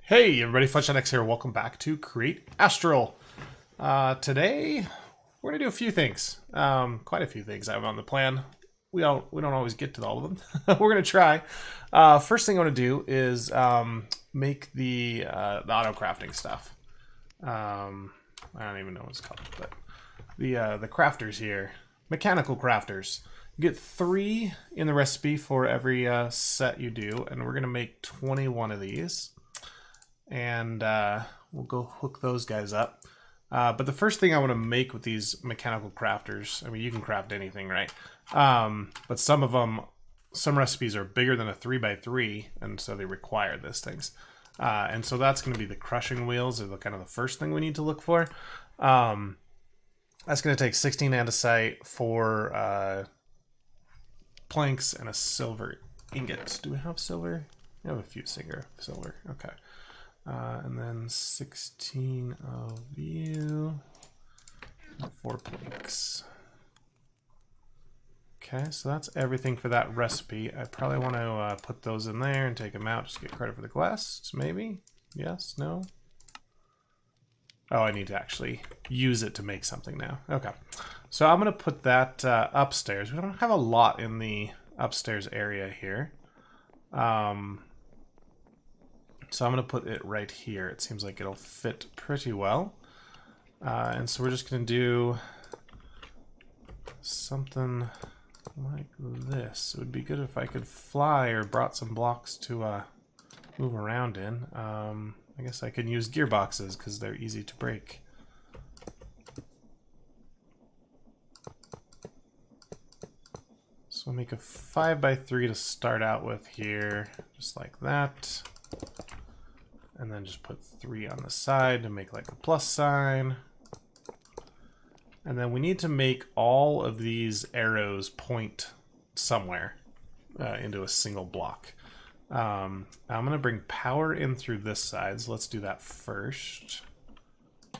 Hey everybody, FunshineX here. Welcome back to Create Astral. Today we're gonna do a few things. Quite a few things I have on the plan. We don't always get to all of them. We're gonna try. First thing I want to do is make the auto crafting stuff. I don't even know what it's called, but the crafters here, mechanical crafters. You get 3 in the recipe for every set you do, and we're gonna make 21 of these. And we'll go hook those guys up. But the first thing I want to make with these mechanical crafters, I mean, you can craft anything, right? But some of them, some recipes are bigger than a 3x3, and so they require these things. And so that's going to be the crushing wheels, are the kind of the first thing we need to look for. That's going to take 16 andesite, 4 planks, and a silver ingot. Do we have silver? We have a few silver. Okay. And then 16 of you, 4 planks. Okay, so that's everything for that recipe. I probably want to put those in there and take them out just to get credit for the quests, maybe? Yes? No? Oh, I need to actually use it to make something now. Okay, so I'm going to put that upstairs. We don't have a lot in the upstairs area here. So I'm going to put it right here. It seems like it'll fit pretty well. And so we're just going to do something like this. It would be good if I could fly or brought some blocks to move around in. I guess I can use gearboxes because they're easy to break. So I'll make a 5x3 to start out with here, just like that. And then just put 3 on the side to make like a plus sign. And then we need to make all of these arrows point somewhere into a single block. I'm going to bring power in through this side, so let's do that first.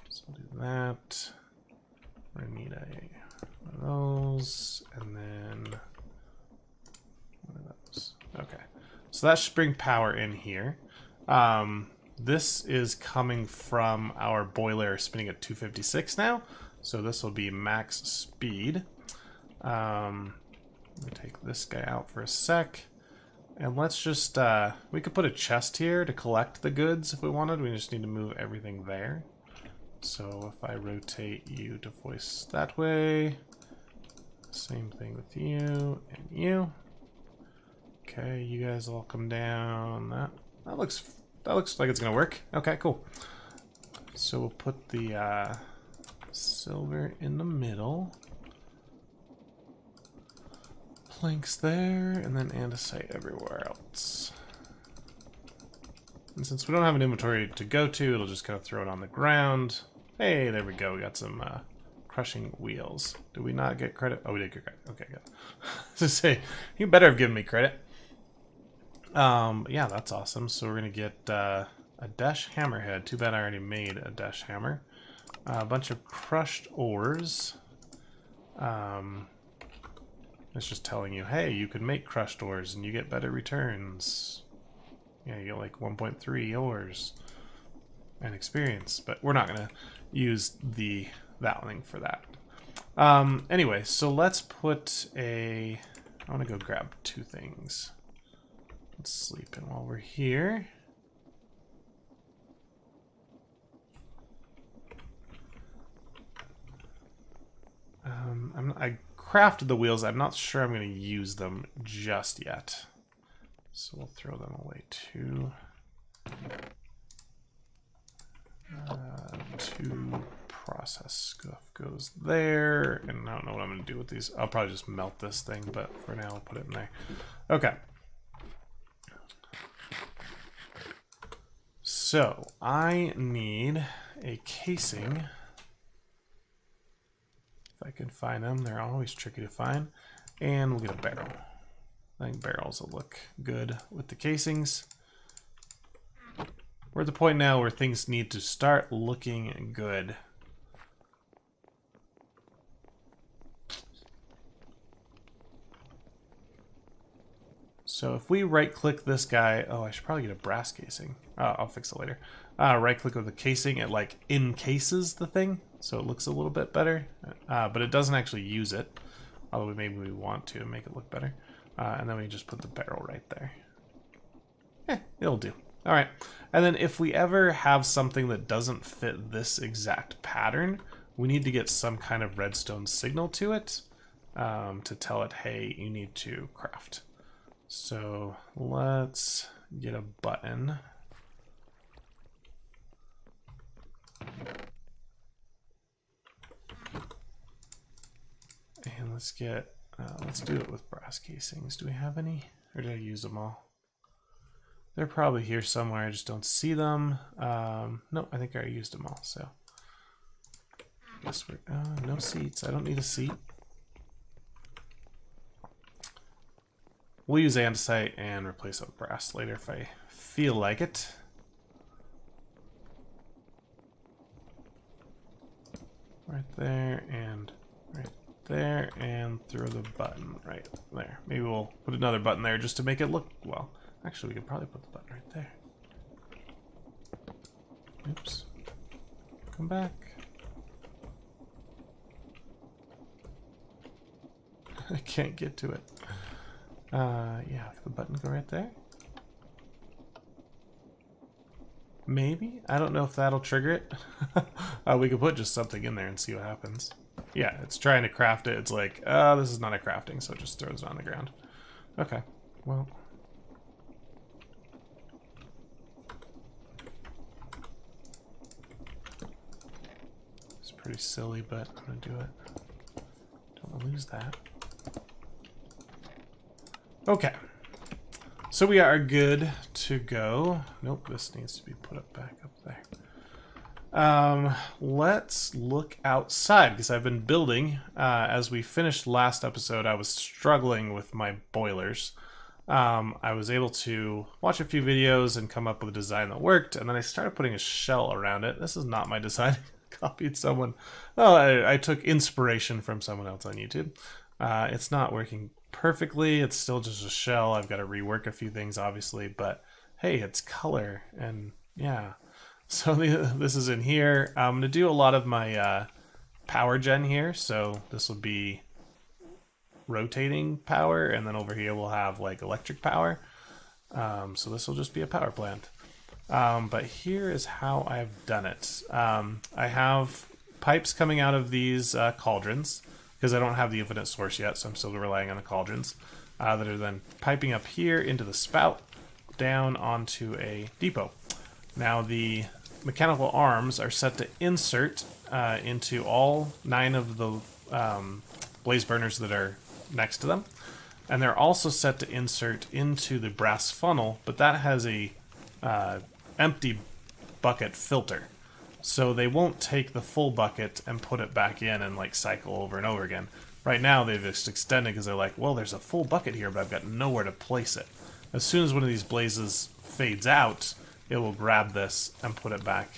So I'll do that. We're going to need one of those, and then one of those. Okay, so that should bring power in here. This is coming from our boiler spinning at 256 now, so this will be max speed. Let me take this guy out for a sec, and let's just, we could put a chest here to collect the goods if we wanted. We just need to move everything there. So if I rotate you to voice that way, same thing with you and you. Okay, you guys all come down. That looks like it's gonna work. Okay, cool. So we'll put the silver in the middle. Planks there, and then andesite everywhere else. And since we don't have an inventory to go to, it'll just kind of throw it on the ground. Hey, there we go. We got some crushing wheels. Did we not get credit? Oh, we did get credit. Okay, good. To say, you better have given me credit. Yeah, that's awesome. So we're gonna get a dash hammerhead. Too bad I already made a dash hammer. A bunch of crushed ores. It's just telling you, hey, you can make crushed ores and you get better returns. Yeah, you get like 1.3 ores and experience, but we're not gonna use that thing for that. Anyway, so let's put I want to go grab 2 things. Let's sleep in while we're here. I crafted the wheels. I'm not sure I'm going to use them just yet. So we'll throw them away too. 2 process stuff goes there. And I don't know what I'm going to do with these. I'll probably just melt this thing, but for now I'll put it in there. Okay. So I need a casing. If I can find them, they're always tricky to find. And we'll get a barrel. I think barrels will look good with the casings. We're at the point now where things need to start looking good. So So if we right click this guy, oh, I should probably get a brass casing. I'll fix it later. Right click with the casing, it like encases the thing, so it looks a little bit better, but it doesn't actually use it, although maybe we want to make it look better. And then we just put the barrel right there. It'll do. All right. And then if we ever have something that doesn't fit this exact pattern, we need to get some kind of redstone signal to it to tell it, hey, you need to craft. So let's get a button. And let's get, let's do it with brass casings. Do we have any? Or did I use them all? They're probably here somewhere. I just don't see them. No, I think I used them all. So I guess we're no seats. I don't need a seat. We'll use andesite and replace it with brass later if I feel like it. Right there and right there, and throw the button right there. Maybe we'll put another button there just to make it look well. Actually, we could probably put the button right there. Oops. Come back. I can't get to it. Yeah, if the button go right there. Maybe? I don't know if that'll trigger it. We could put just something in there and see what happens. Yeah, it's trying to craft it. It's like, this is not a crafting, so it just throws it on the ground. Okay, well. It's pretty silly, but I'm gonna do it. Don't want to lose that. Okay. So we are good to go. Nope, this needs to be put up back up there. Let's look outside, because I've been building. As we finished last episode, I was struggling with my boilers. I was able to watch a few videos and come up with a design that worked, and then I started putting a shell around it. This is not my design. I copied someone. Oh, I took inspiration from someone else on YouTube. It's not working perfectly. It's still just a shell. I've got to rework a few things, obviously, but hey, it's color, and yeah. So this is in here. I'm going to do a lot of my power gen here, so this will be rotating power, and then over here we'll have like electric power. So this will just be a power plant. But here is how I've done it. I have pipes coming out of these cauldrons, because I don't have the infinite source yet, so I'm still relying on the cauldrons that are then piping up here into the spout, down onto a depot. Now the mechanical arms are set to insert into all 9 of the blaze burners that are next to them, and they're also set to insert into the brass funnel, but that has a empty bucket filter. So they won't take the full bucket and put it back in and like cycle over and over again. Right now they've just extended because they're like, well, there's a full bucket here, but I've got nowhere to place it. As soon as one of these blazes fades out, it will grab this and put it back,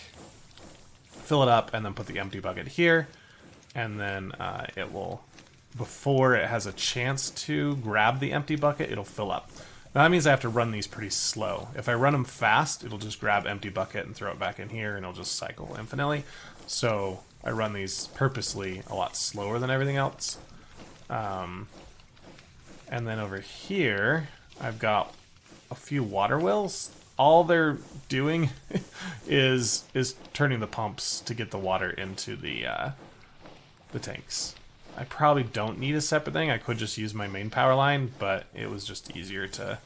fill it up, and then put the empty bucket here. And then it will, before it has a chance to grab the empty bucket, it'll fill up. Now that means I have to run these pretty slow. If I run them fast, it'll just grab empty bucket and throw it back in here, and it'll just cycle infinitely. So I run these purposely a lot slower than everything else. And then over here, I've got a few water wells. All they're doing is turning the pumps to get the water into the tanks. I probably don't need a separate thing. I could just use my main power line, but it was just easier to...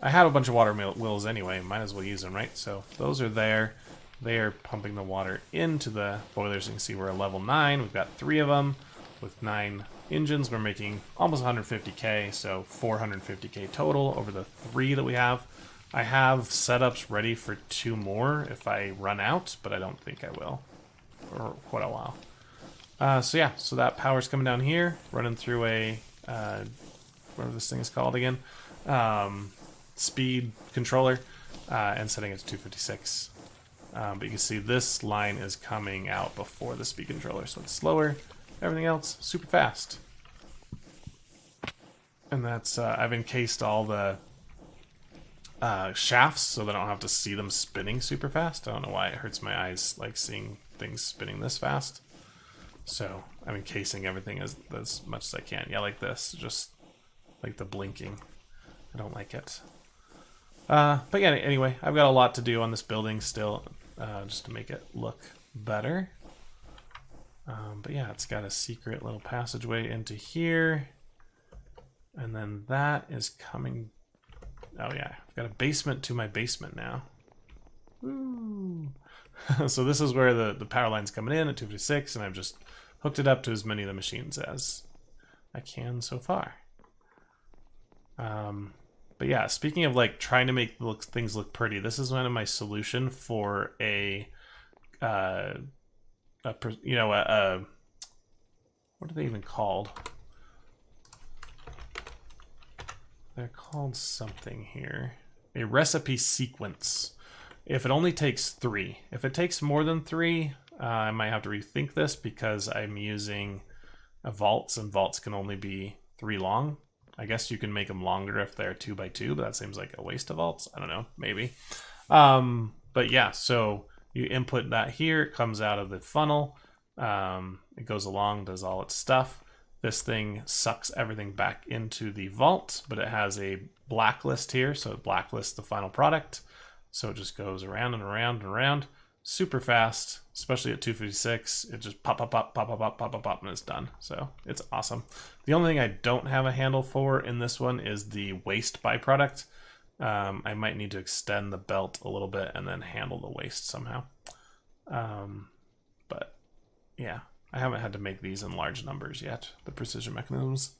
I have a bunch of water wheels anyway. Might as well use them, right? So those are there. They are pumping the water into the boilers. You can see we're at level 9. We've got 3 of them with 9 engines. We're making almost 150k, so 450k total over the 3 that we have. I have setups ready for 2 more if I run out, but I don't think I will for quite a while. So yeah, so that power's coming down here, running through a, whatever this thing is called again, speed controller, and setting it to 256. But you can see this line is coming out before the speed controller, so it's slower. Everything else, super fast. And that's, I've encased all the shafts so that I don't have to see them spinning super fast. I don't know why it hurts my eyes like seeing things spinning this fast. So I'm encasing everything as much as I can. Yeah, like this, just like the blinking. I don't like it. But yeah, anyway, I've got a lot to do on this building still, just to make it look better. But yeah, it's got a secret little passageway into here. And then that is coming. Oh yeah, I've got a basement to my basement now. Woo! So this is where the power line's coming in at 256, and I've just hooked it up to as many of the machines as I can so far. But yeah, speaking of like trying to make things look pretty, this is one of my solution for what are they even called? They're called something here. A recipe sequence. If it only takes 3. If it takes more than 3, I might have to rethink this because I'm using vaults, and vaults can only be 3 long. I guess you can make them longer if they're 2 by 2, but that seems like a waste of vaults. I don't know, maybe. But yeah, so you input that here, it comes out of the funnel. It goes along, does all its stuff. This thing sucks everything back into the vault, but it has a blacklist here, so it blacklists the final product. So it just goes around and around and around, super fast, especially at 256. It just pop, pop, pop, pop, pop, pop, pop, pop, pop, and it's done. So it's awesome. The only thing I don't have a handle for in this one is the waste byproduct. I might need to extend the belt a little bit and then handle the waste somehow. But yeah, I haven't had to make these in large numbers yet, the precision mechanisms.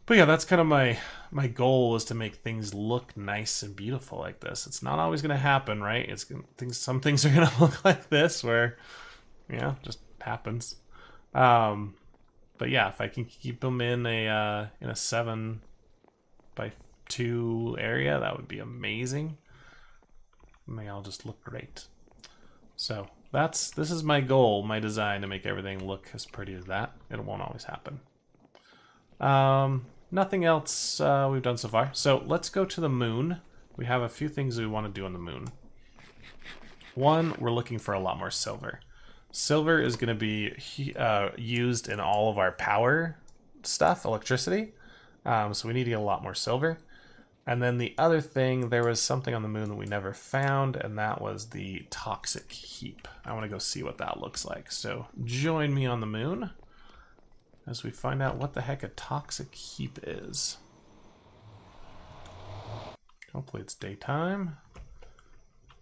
But yeah, that's kind of my goal, is to make things look nice and beautiful like this. It's not always going to happen, right? Some things are going to look like this, where, yeah, just happens. But yeah, if I can keep them in a 7 by 2 area, that would be amazing. And they all just look great. So this is my goal, my design, to make everything look as pretty as that. It won't always happen. Nothing else we've done so far. So let's go to the moon. We have a few things we want to do on the moon. One, we're looking for a lot more silver. Silver is going to be used in all of our power stuff, electricity. So we need to get a lot more silver. And then the other thing, there was something on the moon that we never found, and that was the toxic heap. I want to go see what that looks like. So join me on the moon as we find out what the heck a toxic heap is. Hopefully it's daytime.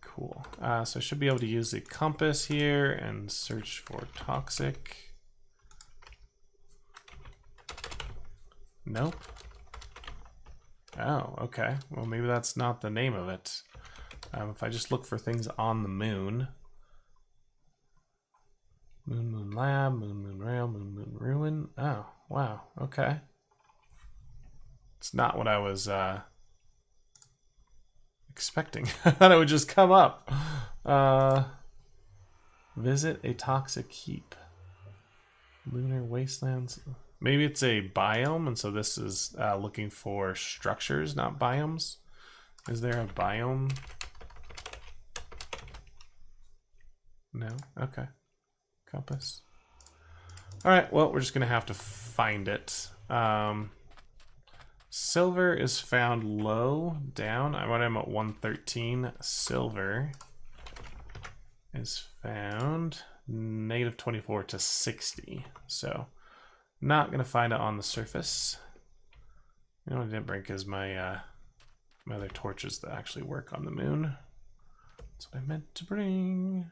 Cool. So I should be able to use the compass here and search for toxic. Nope. Oh, okay. Well, maybe that's not the name of it. If I just look for things on the moon. Moon lab, moon rail, moon ruin. Oh, wow. Okay. It's not what I was expecting. I thought it would just come up. Visit a toxic heap. Lunar wastelands. Maybe it's a biome, and so this is looking for structures, not biomes. Is there a biome? No? Okay. Compass. Alright, well, we're just going to have to find it. Silver is found low down. I'm at 113. Silver is found -24 to 60. So not going to find it on the surface. You know what I didn't bring is my my other torches that actually work on the moon. That's what I meant to bring.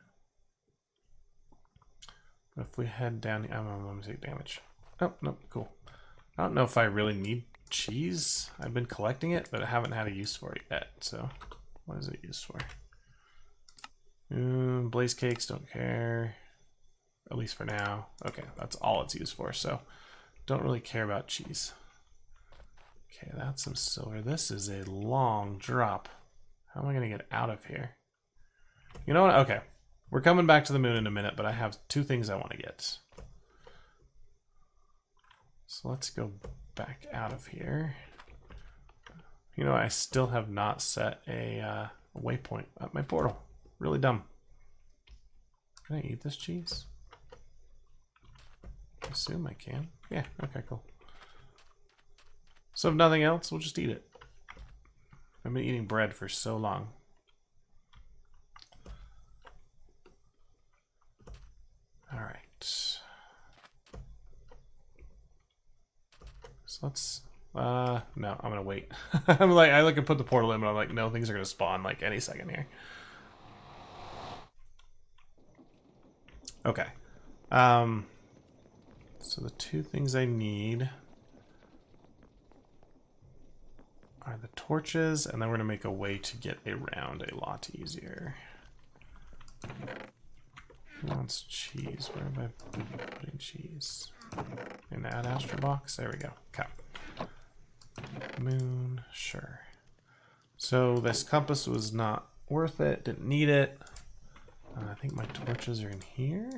But if we head down, I'm going to take damage. Oh, no, cool. I don't know if I really need cheese. I've been collecting it, but I haven't had a use for it yet. So what is it used for? Blaze cakes, don't care. At least for now. Okay, that's all it's used for, so don't really care about cheese. Okay, that's some silver. This is a long drop. How am I going to get out of here? You know what? Okay, we're coming back to the moon in a minute, but I have 2 things I want to get. So let's go back out of here. You know, I still have not set a waypoint at my portal. Really dumb. Can I eat this cheese? I assume I can. Yeah, okay, cool. So if nothing else, we'll just eat it. I've been eating bread for so long. All right. So let's, no, I'm gonna wait. I'm like, I look and put the portal in, but I'm like, no, things are gonna spawn like any second here. Okay. So the two things I need are the torches, and then we're gonna make a way to get around a lot easier. Who wants cheese? Where am I putting cheese? In the add Astral box? There we go. Okay. Moon, sure. So this compass was not worth it, didn't need it. I think my torches are in here.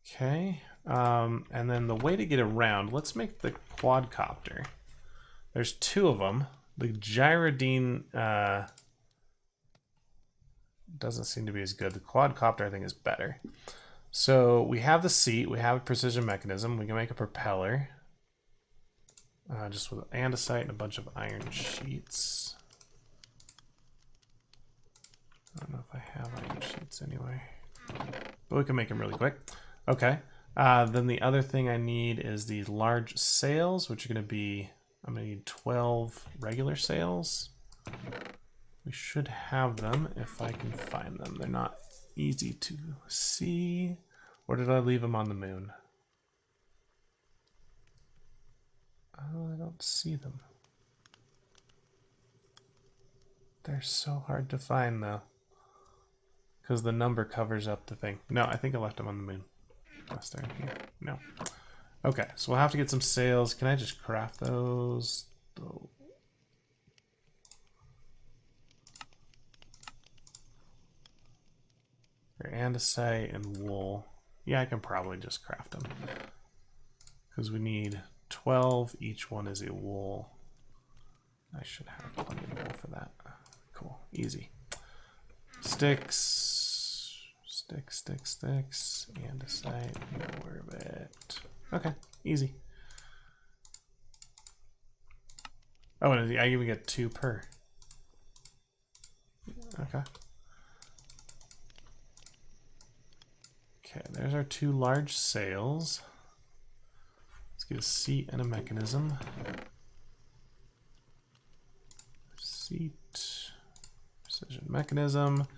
Okay. And then the way to get around, let's make the quadcopter. There's two of them. The gyrodine doesn't seem to be as good. The quadcopter, I think, is better. So we have the seat, we have a precision mechanism, we can make a propeller. Just with andesite and a bunch of iron sheets. I don't know if I have iron sheets anyway. But we can make them really quick. Okay. Then the other thing I need is these large sails, which are going to be, I'm going to need 12 regular sails. We should have them if I can find them. They're not easy to see. Or did I leave them on the moon? Oh, I don't see them. They're so hard to find though. Because the number covers up the thing. No, I think I left them on the moon. Unless they're in here. No. Okay, so we'll have to get some sails. Can I just craft those? Oh. They're andesite and wool. Yeah, I can probably just craft them. Because we need 12. Each one is a wool. I should have plenty of wool for that. Cool. Easy. Sticks. Sticks. Andesite. More of it. Okay. Easy. Oh, and I even get 2 per. Okay. Okay, there's our 2 large sails. Let's get a seat and a mechanism. Seat, precision mechanism.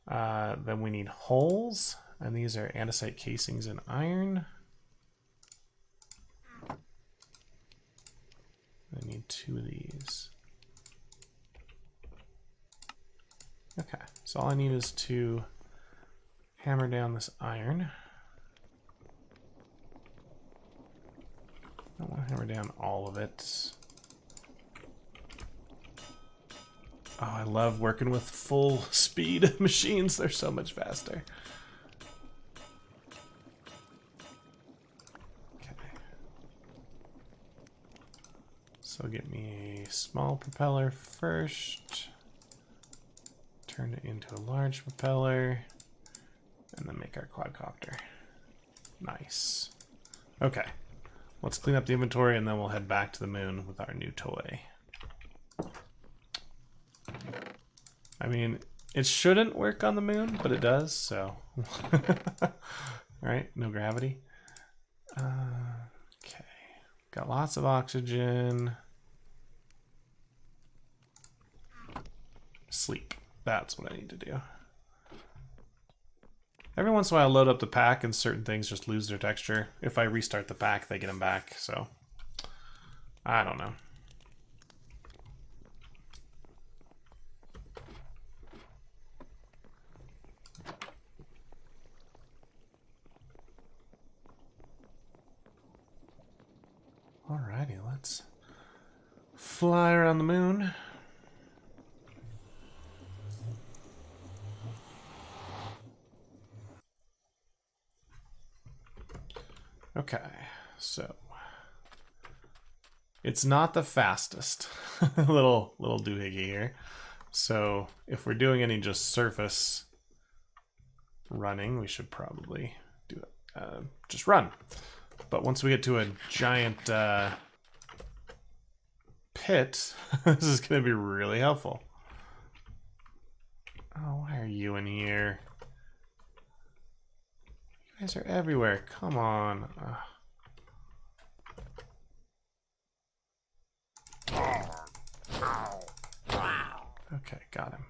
Then we need holes, and these are andesite casings and iron. I need 2 of these. Okay, so all I need is to hammer down this iron. I don't want to hammer down all of it. Oh, I love working with full speed machines. They're so much faster. Okay. So get me a small propeller first. Turn it into a large propeller. And then make our quadcopter. Nice. Okay. Let's clean up the inventory and then we'll head back to the moon with our new toy. I mean, it shouldn't work on the moon, but it does, so. Right? No gravity. Okay. Got lots of oxygen. Sleep. That's what I need to do. Every once in a while I load up the pack and certain things just lose their texture. If I restart the pack, they get them back, so. I don't know. Alrighty, let's fly around the moon. Okay, so It's not the fastest. little doohickey here. So if we're doing any just surface running, we should probably do it. Just run. But once we get to a giant pit, this is going to be really helpful. Oh, why are you in here? You guys are everywhere. Come on. Okay, got him.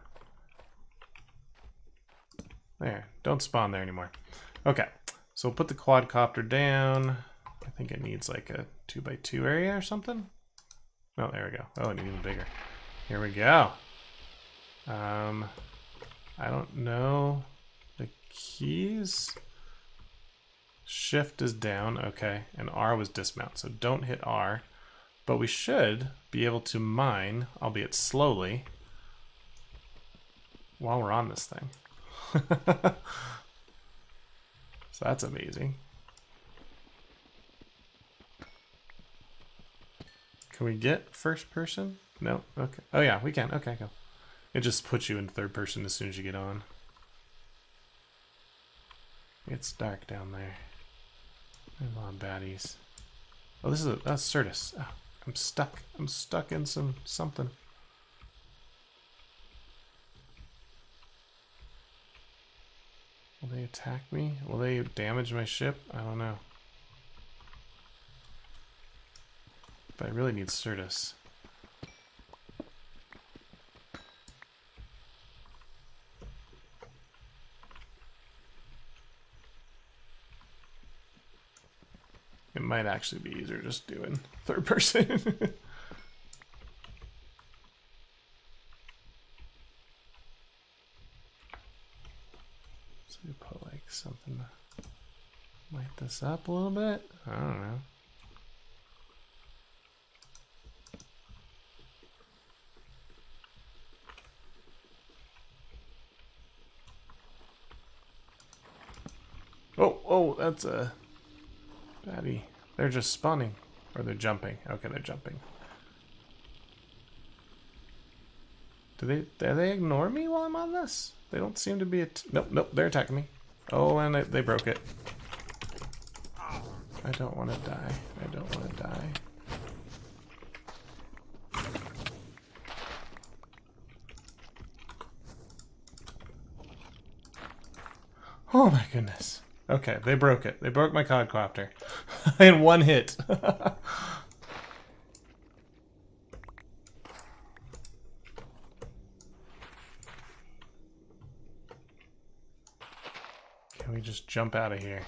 There. Don't spawn there anymore. Okay. So we'll put the quadcopter down. I think it needs like a 2x2 area or something. Oh, there we go. Oh, it needs even bigger. Here we go. I don't know the keys. Shift is down, okay, and R was dismount, so don't hit R. But we should be able to mine, albeit slowly, while we're on this thing. So that's amazing. Can we get first person? No? Okay. Oh yeah, we can. Okay, go. It just puts you in third person as soon as you get on. It's dark down there. There's a lot of baddies. Oh, that's Certus. Oh, I'm stuck. I'm stuck in something. Will they attack me? Will they damage my ship? I don't know. But I really need Certus. It might actually be easier just doing third person. So we put like something to light this up a little bit. I don't know. Oh, that's a baddie. They're just spawning. Or they're jumping. Okay, they're jumping. Do they ignore me while I'm on this? They don't seem to be nope, they're attacking me. Oh, and they broke it. I don't want to die. I don't want to die. Oh my goodness. Okay, they broke it. They broke my quadcopter. In one hit. Can we just jump out of here?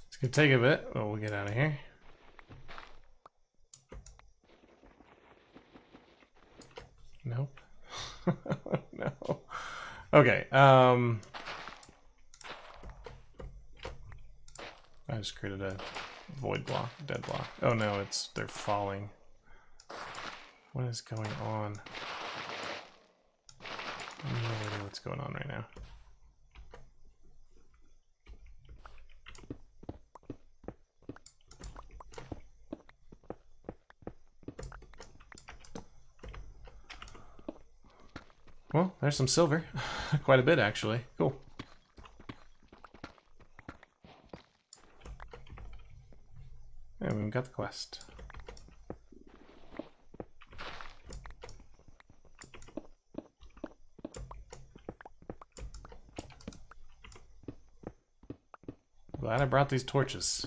It's gonna take a bit, but we'll get out of here. Nope. No. Okay, I just created a void block, dead block. Oh no, they're falling. What is going on? I have no idea what's going on right now. Well, there's some silver. Quite a bit, actually. Cool. And we've got the quest. Glad I brought these torches.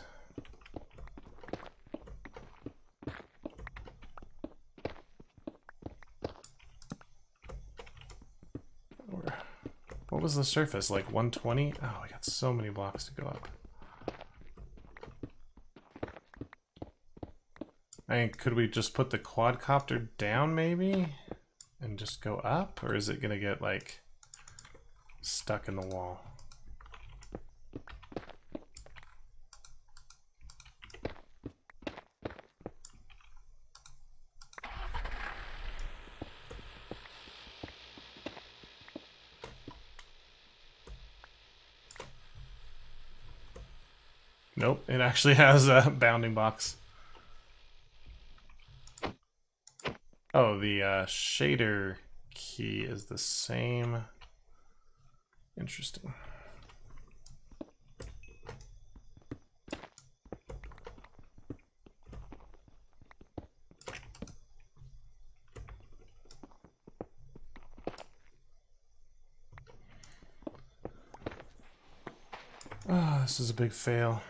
What was the surface? Like 120? Oh, we got so many blocks to go up. I mean, could we just put the quadcopter down maybe? And just go up? Or is it gonna get like stuck in the wall? Nope, it actually has a bounding box. Oh, the shader key is the same. Interesting. Oh, this is a big fail.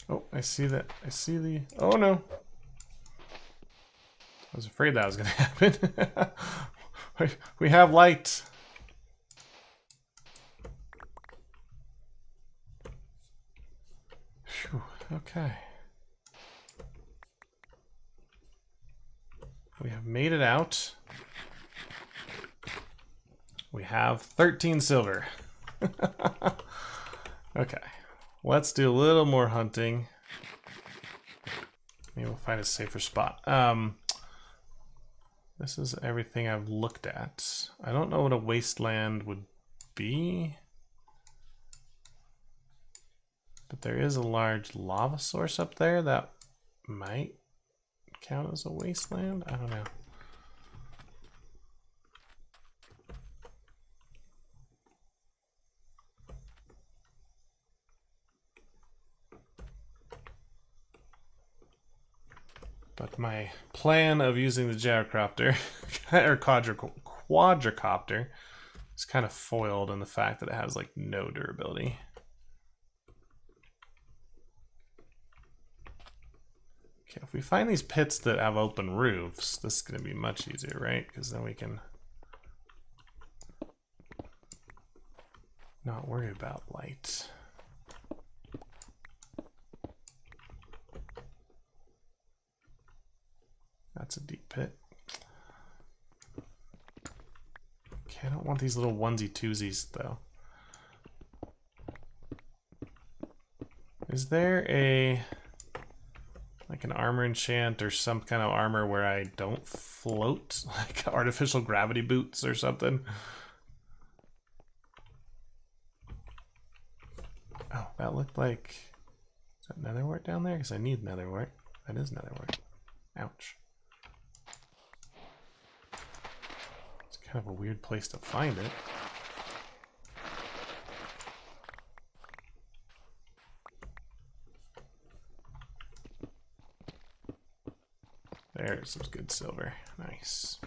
Oh, I see that. I see the... Oh, no. I was afraid that was going to happen. We have light. Whew, okay. We have made it out. We have 13 silver. Okay. Let's do a little more hunting. Maybe we'll find a safer spot. This is everything I've looked at. I don't know what a wasteland would be. But there is a large lava source up there that might count as a wasteland. I don't know. But my plan of using the gyrocopter or quadricopter is kind of foiled in the fact that it has like no durability. Okay, if we find these pits that have open roofs, this is going to be much easier, right? Because then we can not worry about light. That's a deep pit. Okay, I don't want these little onesie-twosies, though. Is there a... like an armor enchant or some kind of armor where I don't float? Like artificial gravity boots or something? Oh, that looked like... Is that netherwort down there? Because I need netherwort. That is netherwort. Ouch. It's kind of a weird place to find it. There's some good silver. Nice.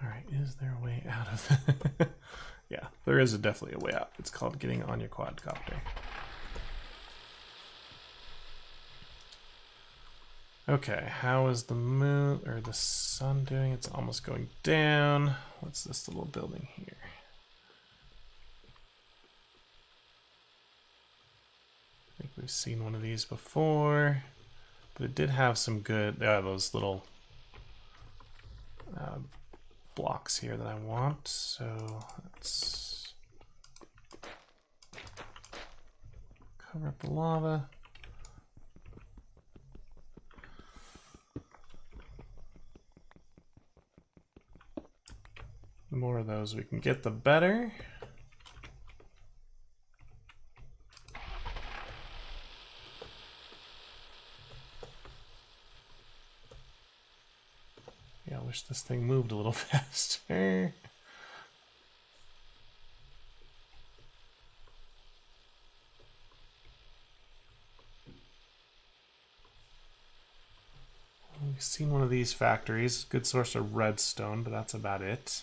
Alright, is there a way out of it? Yeah, there is definitely a way out. It's called getting on your quadcopter. Okay, how is the moon or the sun doing? It's almost going down. What's this little building here? I think we've seen one of these before, but it did have some good, those little blocks here that I want. So let's cover up the lava. The more of those we can get, the better. Yeah, I wish this thing moved a little faster. We've seen one of these factories. Good source of redstone, but that's about it.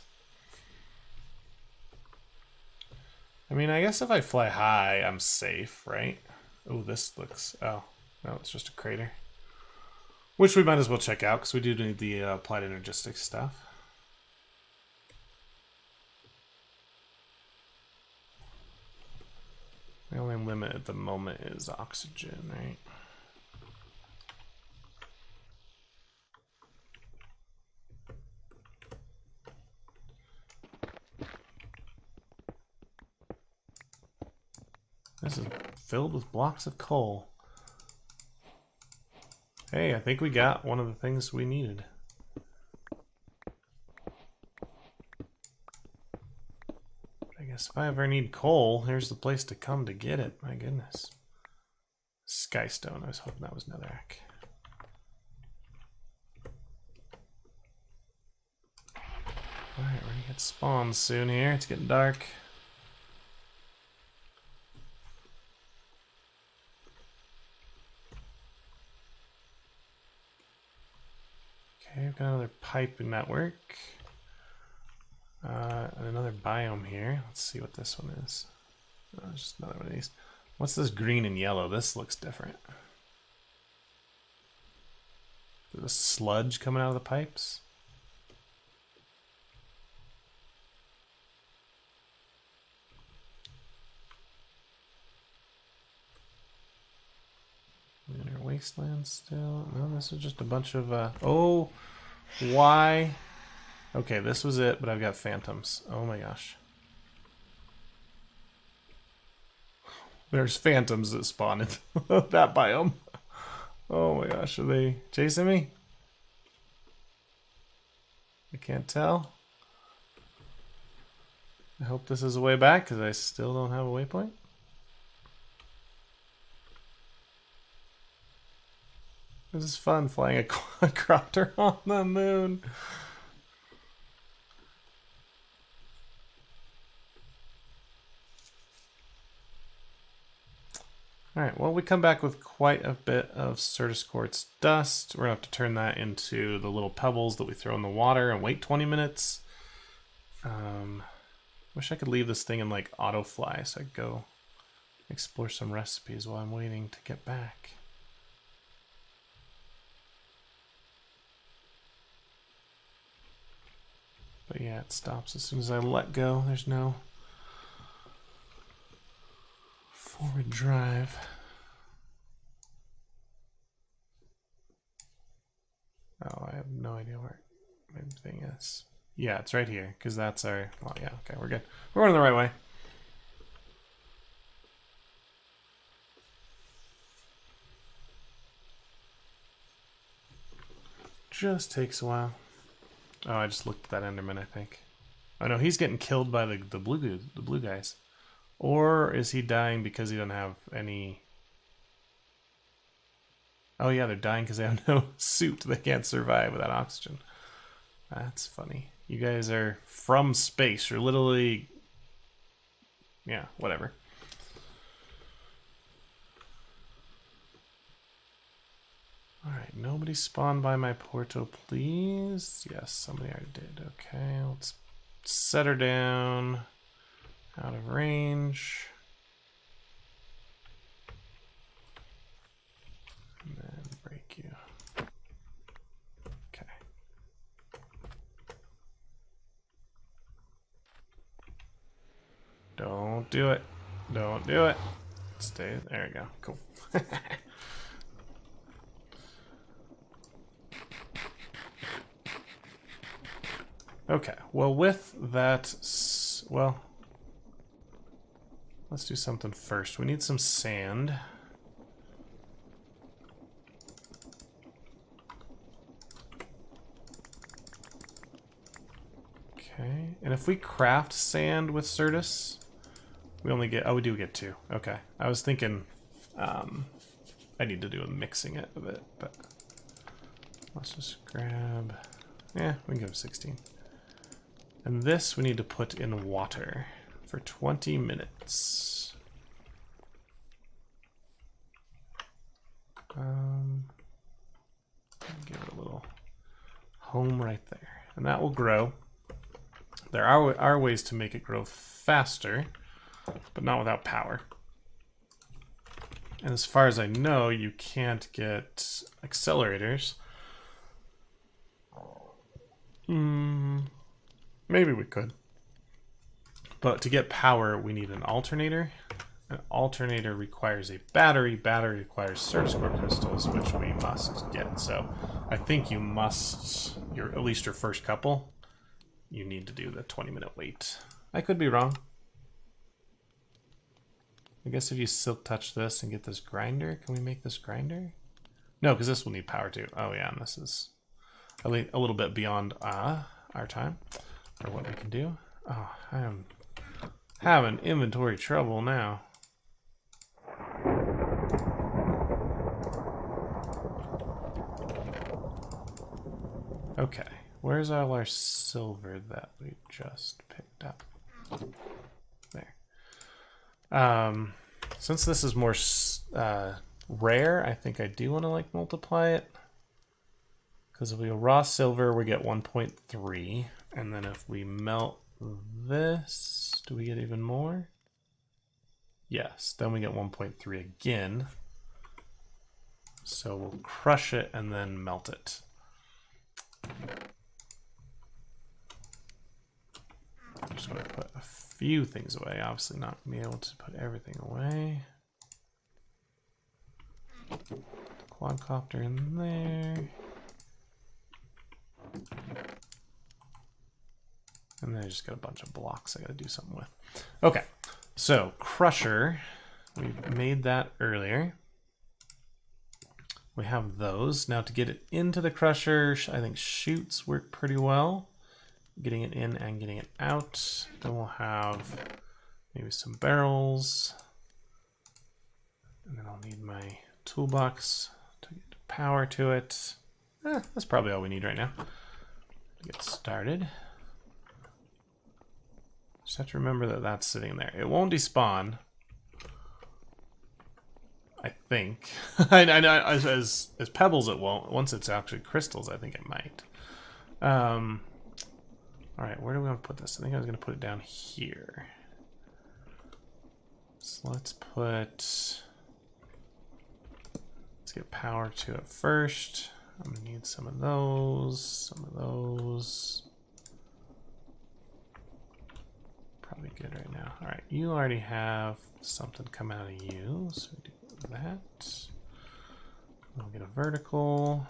I mean, I guess if I fly high, I'm safe, right? Oh, this looks... Oh, no, it's just a crater. Which we might as well check out, because we do need the applied energistics stuff. The only limit at the moment is oxygen, right? This is filled with blocks of coal. Hey, I think we got one of the things we needed. I guess if I ever need coal, here's the place to come to get it. My goodness. Skystone. I was hoping that was netherrack. Alright, we're gonna get spawns soon here. It's getting dark. Okay, we've got another pipe network. And another biome here. Let's see what this one is. Oh, just another one of these. What's this green and yellow? This looks different. Is there sludge coming out of the pipes? Inner wasteland still. No, this is just a bunch of oh, why? Okay, this was it, but I've got phantoms. Oh my gosh. There's phantoms that spawn in that biome. Oh my gosh, are they chasing me? I can't tell. I hope this is a way back because I still don't have a waypoint. This is fun flying a quadcopter on the moon. Alright, well, we come back with quite a bit of Certus quartz dust. We're going to have to turn that into the little pebbles that we throw in the water and wait 20 minutes. Wish I could leave this thing in like auto fly so I could go explore some recipes while I'm waiting to get back. But yeah, it stops as soon as I let go. There's no forward drive. Oh, I have no idea where my thing is. Yeah, it's right here, because that's our... Well, yeah, okay, we're good. We're going the right way. Just takes a while. Oh, I just looked at that Enderman, I think. Oh no, he's getting killed by the blue guys. Or is he dying because he doesn't have any... Oh yeah, they're dying because they have no suit. They can't survive without oxygen. That's funny. You guys are from space. You're literally... Yeah, whatever. Alright, nobody spawned by my portal, please. Yes, somebody already did. Okay, let's set her down. Out of range. And then break you. Okay. Don't do it. Don't do it. Stay. There we go. Cool. Okay, well with that, well, let's do something first. We need some sand. Okay, and if we craft sand with Certus, we only get, oh, we do get 2. Okay, I was thinking I need to do a mixing it a bit, but let's just grab, yeah, we can give 16. And this we need to put in water for 20 minutes. Give it a little home right there. And that will grow. There are ways to make it grow faster, but not without power. And as far as I know, you can't get accelerators. Maybe we could. But to get power, we need an alternator. An alternator requires a battery. Battery requires Certus core crystals, which we must get. So I think you must, at least your first couple, you need to do the 20-minute wait. I could be wrong. I guess if you silk touch this and get this grinder, can we make this grinder? No, because this will need power too. Oh yeah, and this is a little bit beyond our time, or what we can do. Oh, I am having inventory trouble now. Okay, where's all our silver that we just picked up? There. Since this is more rare, I think I do want to like multiply it. Because if we go raw silver, we get 1.3. And then if we melt this, do we get even more? Yes, then we get 1.3 again. So we'll crush it and then melt it. I'm just going to put a few things away. Obviously not be able to put everything away. Quadcopter in there. And then I just got a bunch of blocks I got to do something with. Okay, so crusher, we made that earlier. We have those. Now to get it into the crusher, I think chutes work pretty well. Getting it in and getting it out. Then we'll have maybe some barrels. And then I'll need my toolbox to get power to it. That's probably all we need right now to get started. Just have to remember that that's sitting there. It won't despawn, I think. I know as pebbles it won't. Once it's actually crystals, I think it might. All right, where do we want to put this? I think I was going to put it down here. So let's get power to it first. I'm going to need some of those, Probably good right now. All right, you already have something come out of you, so we do that. We'll get a vertical.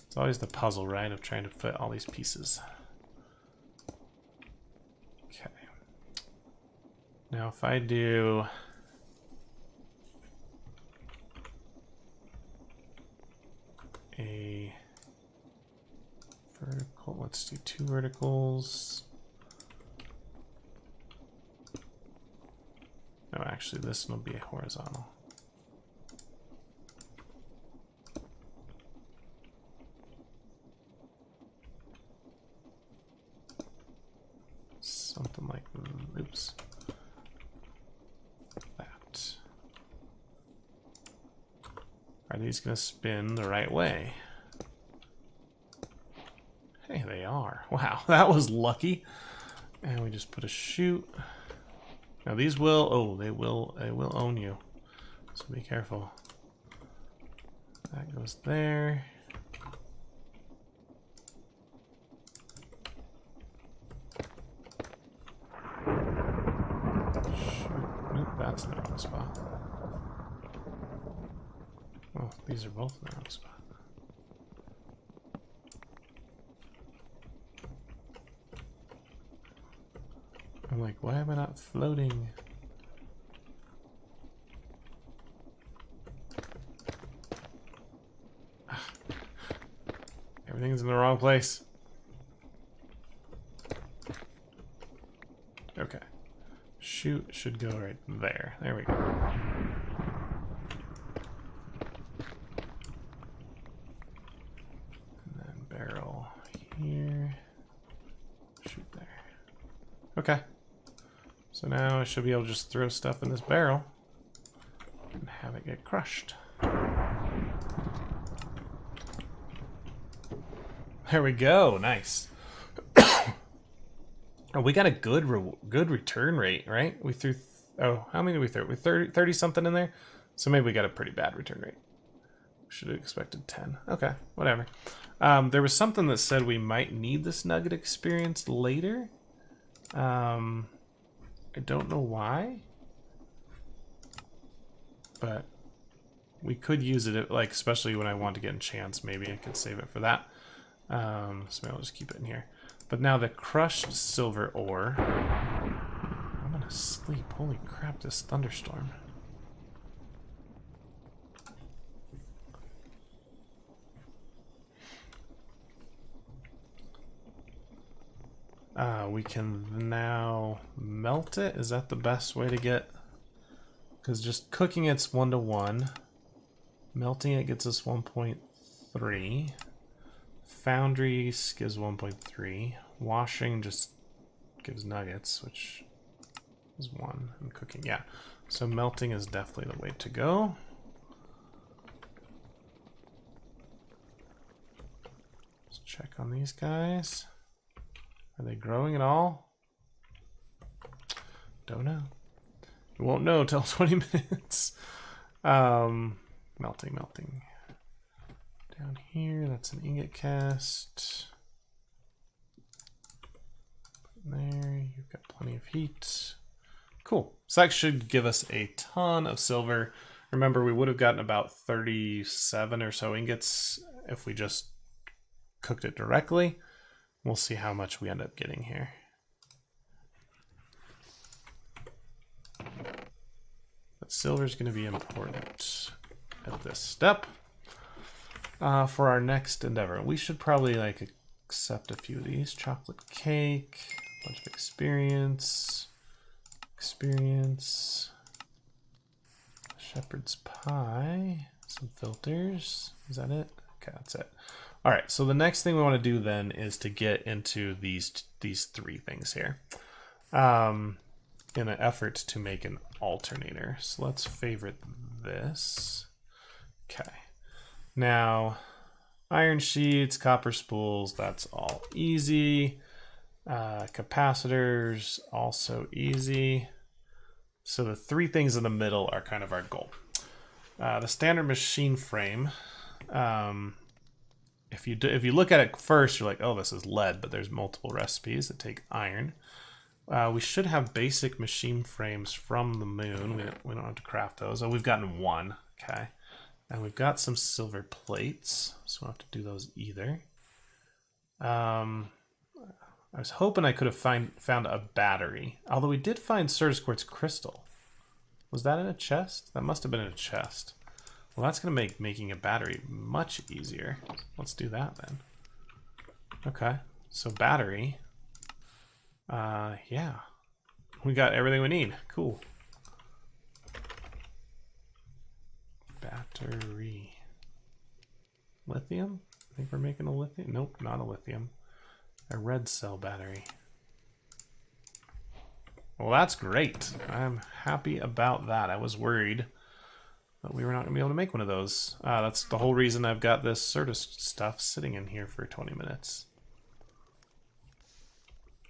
It's always the puzzle, right, of trying to fit all these pieces. Okay. Now if I do a vertical, let's do 2 verticals. No, actually this will be a horizontal. Something like, oops, that. Are these going to spin the right way? Hey, they are. Wow, that was lucky. And we just put a chute. Now these will, oh, they will own you. So be careful. That goes there. Nope, that's in the wrong spot. Oh, these are both in the wrong spot. I'm like, why am I not floating? Everything's in the wrong place. Okay. Chute should go right there. There we go. And then barrel here. Chute there. Okay. So now I should be able to just throw stuff in this barrel and have it get crushed. There we go. Nice. Oh, we got a good return rate, right? We threw, oh, how many did we throw? We 30 something in there? So maybe we got a pretty bad return rate. Should have expected 10. Okay, whatever. There was something that said we might need this nugget experience later. I don't know why, but we could use it, like, especially when I want to get enchants. Maybe I could save it for that. So maybe I'll just keep it in here. But now the crushed silver ore, I'm gonna falling asleep. Holy crap, this thunderstorm. We can now melt it. Is that the best way to get? Because just cooking it's 1-to-1. Melting it gets us 1.3. Foundry gives 1.3. Washing just gives nuggets, which is 1. And cooking, yeah. So melting is definitely the way to go. Let's check on these guys. Are they growing at all? Don't know. We won't know till 20 minutes. Melting. Down here, that's an ingot cast. There, you've got plenty of heat. Cool. So that should give us a ton of silver. Remember, we would have gotten about 37 or so ingots if we just cooked it directly. We'll see how much we end up getting here. But silver is going to be important at this step for our next endeavor. We should probably like accept a few of these. Chocolate cake, bunch of experience, shepherd's pie, some filters. Is that it? Okay, that's it. All right, so the next thing we want to do then is to get into these 3 things here in an effort to make an alternator. So let's favorite this. Okay. Now, iron sheets, copper spools, that's all easy. Capacitors, also easy. So the 3 things in the middle are kind of our goal. The standard machine frame, if you look at it first, you're like, oh, this is lead, but there's multiple recipes that take iron. We should have basic machine frames from the moon. We don't have to craft those. Oh, we've gotten 1. Okay. And we've got some silver plates, so we don't have to do those either. I was hoping I could have found a battery, although we did find Certus quartz crystal. Was that in a chest? That must have been in a chest. Well, that's going to make making a battery much easier. Let's do that then. Okay, so battery. Yeah. We got everything we need. Cool. Battery. Lithium? I think we're making a lithium. Nope, not a lithium. A red cell battery. Well, that's great. I'm happy about that. I was worried that we were not going to be able to make one of those. That's the whole reason I've got this Certus stuff sitting in here for 20 minutes.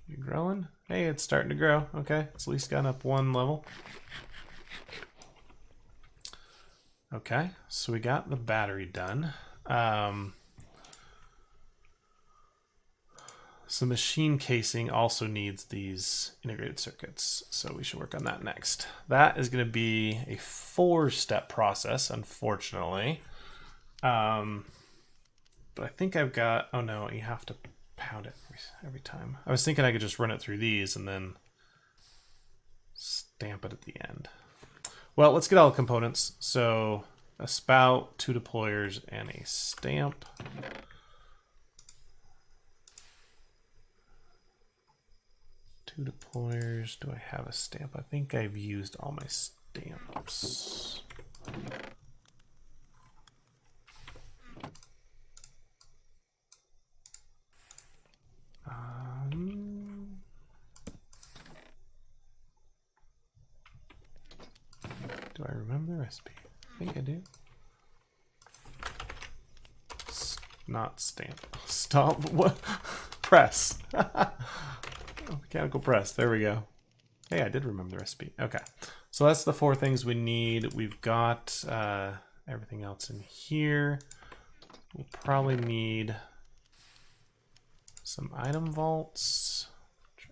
You growing? Hey, it's starting to grow. Okay, it's at least gone up 1 level. Okay, so we got the battery done. So machine casing also needs these integrated circuits, so we should work on that next. That is going to be a 4-step process, unfortunately. But I think I've got... Oh no, you have to pound it every time. I was thinking I could just run it through these and then stamp it at the end. Well, let's get all the components. So a spout, 2 deployers, and a stamp. Two deployers. Do I have a stamp? I think I've used all my stamps. Do I remember the recipe? I think I do. Not stamp. Stop. What? Press. Mechanical press. There we go. Hey, I did remember the recipe. Okay. So that's the 4 things we need. We've got everything else in here. We'll probably need some item vaults,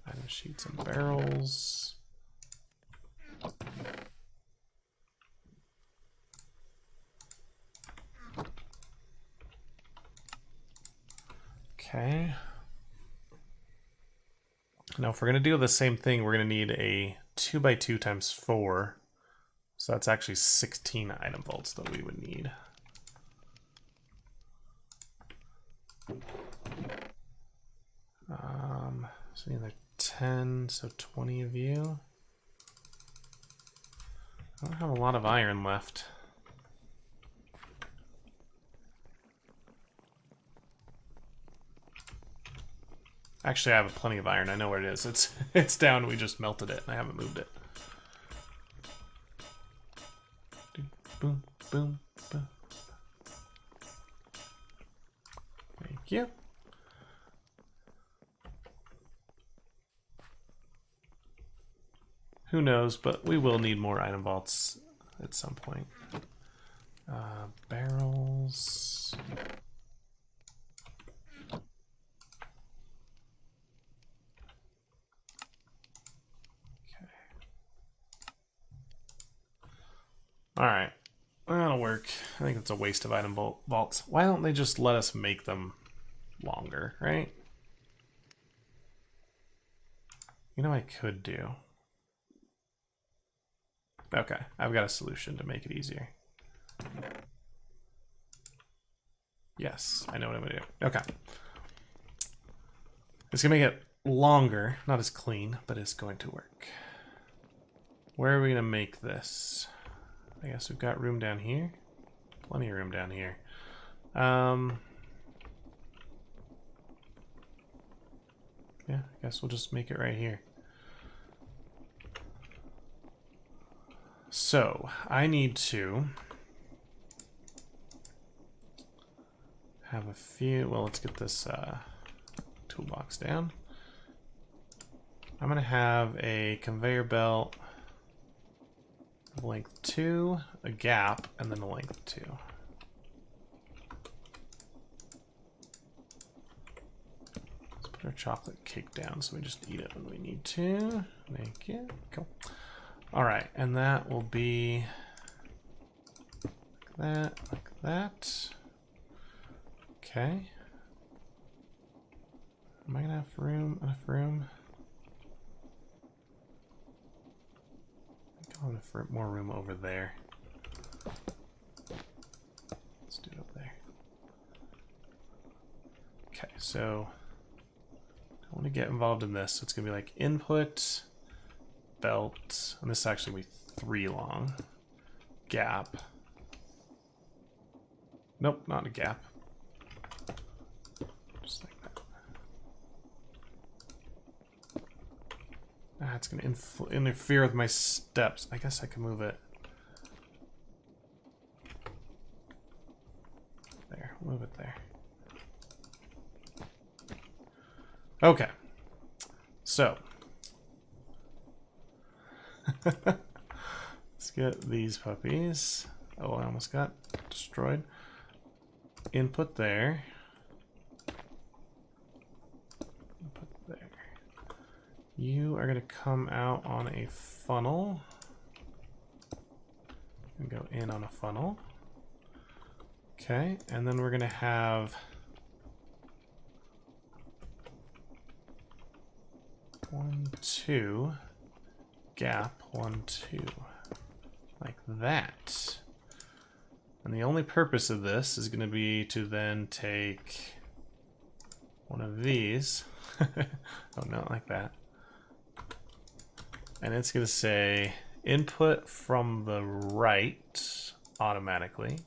item sheets and barrels. Okay. Now if we're going to do the same thing, we're going to need a 2 by 2 times 4. So that's actually 16 item vaults that we would need. So either 10, so 20 of you. I don't have a lot of iron left. Actually, I have plenty of iron. I know where it is. It's down. We just melted it, and I haven't moved it. Boom, boom, boom. Thank you. Who knows, but we will need more item vaults at some point. Barrels. Alright, that'll work. I think it's a waste of item vaults. Why don't they just let us make them longer, right? You know, I could do. Okay, I've got a solution to make it easier. Yes, I know what I'm gonna do. Okay. It's gonna make it longer, not as clean, but it's going to work. Where are we gonna make this? I guess we've got room down here. Plenty of room down here. Yeah, I guess we'll just make it right here. So, I need to have a few, well, let's get this toolbox down. I'm gonna have a conveyor belt, length 2, a gap, and then a length 2. Let's put our chocolate cake down so we just eat it when we need to. Thank you. Cool. All right, and that will be like that, like that. Okay. Am I gonna have room? Enough room? I think I'll have enough more room over there. Let's do it up there. Okay, so I want to get involved in this. So it's gonna be like input, belt, and this actually will be 3 long. Gap. Nope, not a gap. Just like that. Ah, it's gonna interfere with my steps. I guess I can move it. There, move it there. Okay. So. Let's get these puppies. Oh, I almost got destroyed. Input there. Input there. You are going to come out on a funnel. And go in on a funnel. Okay, and then we're going to have 1, 2. Gap 1, 2, like that. And the only purpose of this is going to be to then take one of these. Oh, not like that. And it's going to say input from the right automatically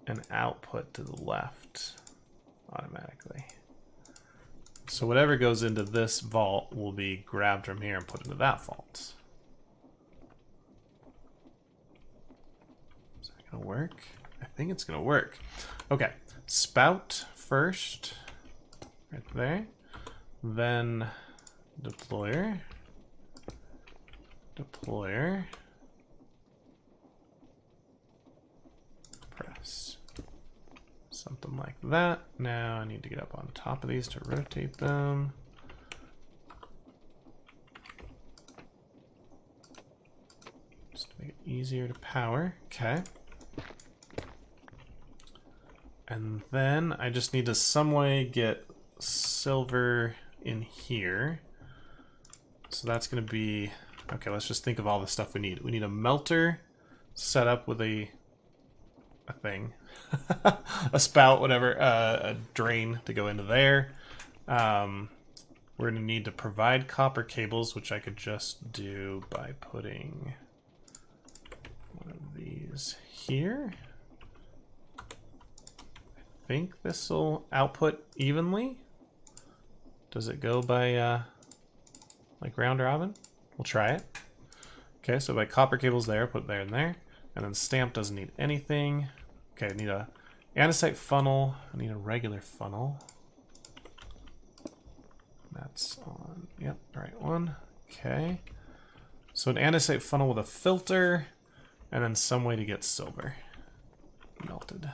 and output to the left automatically. So whatever goes into this vault will be grabbed from here and put into that vault. Is that gonna work? I think it's gonna work. Okay, spout first, right there. Then deployer, deployer, press. Something like that. Now I need to get up on top of these to rotate them. Just to make it easier to power. Okay. And then I just need to some way get silver in here. So that's going to be, okay, let's just think of all the stuff we need. We need a melter set up with a thing, a spout, whatever, a drain to go into there. We're going to need to provide copper cables, which I could just do by putting one of these here. I think this will output evenly. Does it go by like round robin? We'll try it. Okay, so by copper cables there, put there and there. And then stamp doesn't need anything. Okay, I need a andesite funnel. I need a regular funnel. That's on, yep, the right one. Okay. So an andesite funnel with a filter, and then some way to get silver melted.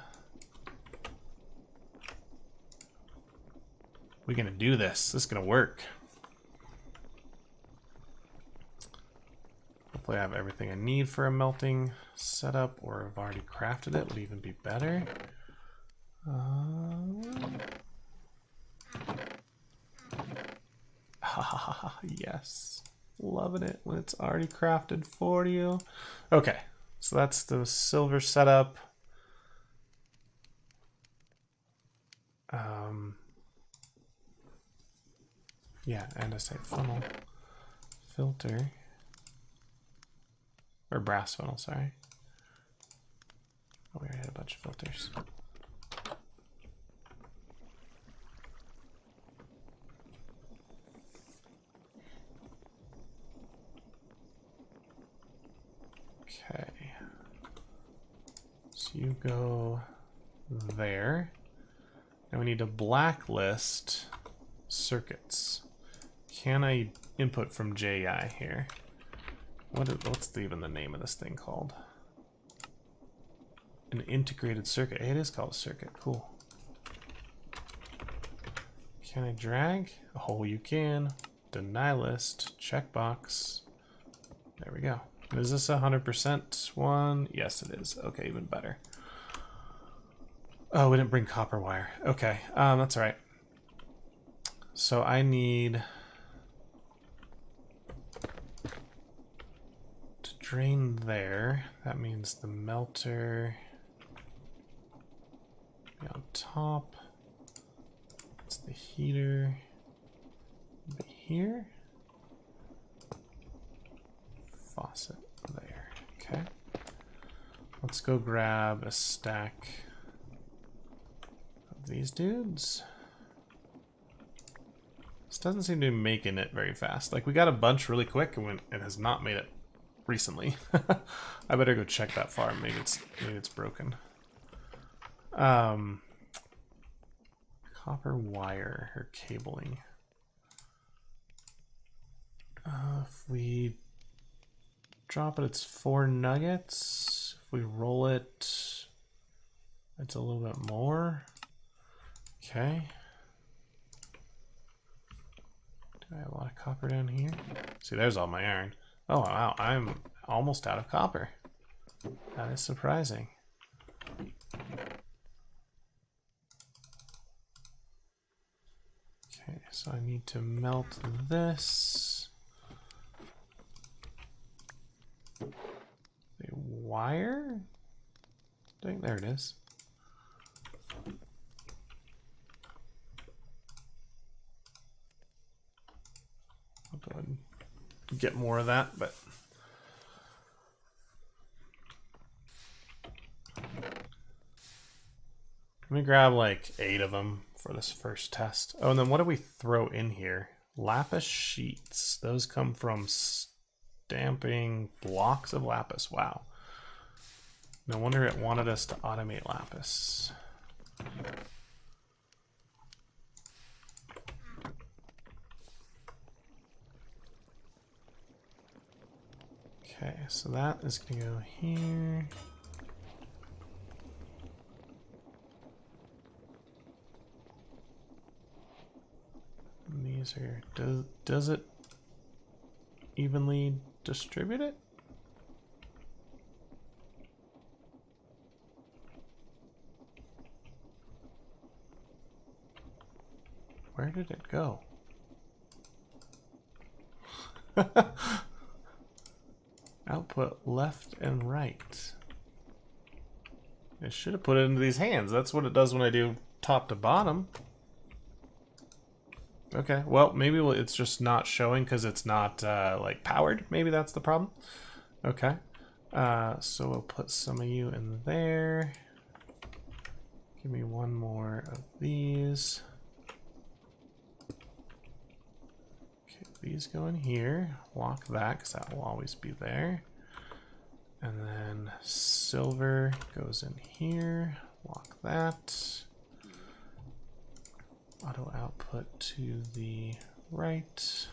We're gonna do this. This is gonna work. Hopefully I have everything I need for a melting setup, or I've already crafted it, would even be better. Yes. Loving it when it's already crafted for you. Okay, so that's the silver setup. Yeah, andesite funnel. Filter. Or brass funnel, sorry. Oh, we already had a bunch of filters. Okay. So you go there. And we need to blacklist circuits. Can I input from JI here? What's even the name of this thing called? An integrated circuit. Hey, it is called a circuit. Cool. Can I drag? Oh, you can. Deny list. Checkbox. There we go. Is this 100% one? Yes, it is. Okay, even better. Oh, we didn't bring copper wire. Okay, that's all right. So I need to drain there. That means the melter be on top. It's the heater be here. Faucet there. Okay. Let's go grab a stack of these dudes. This doesn't seem to be making it very fast. Like, we got a bunch really quick and it has not made it recently. I better go check that farm. Maybe it's broken. Copper wire or cabling. If we drop it, it's 4 nuggets. If we roll it, it's a little bit more. Okay. Do I have a lot of copper down here? See, there's all my iron. Oh, wow, I'm almost out of copper. That is surprising. Okay, so I need to melt this. The wire? I think there it is. I'll go ahead and get more of that, but let me grab like 8 of them for this first test. Oh, and then what do we throw in here? Lapis sheets. Those come from stamping blocks of lapis. Wow. No wonder it wanted us to automate lapis. Okay, so that is going to go here. And these are, does it evenly distribute it? Where did it go? Output left and right. I should have put it into these hands. That's what it does when I do top to bottom. Okay, well, maybe it's just not showing because it's not like powered. Maybe that's the problem. Okay, so we'll put some of you in there. Give me one more of these. Okay, these go in here. Lock that because that will always be there. And then silver goes in here. Lock that. Auto output to the right.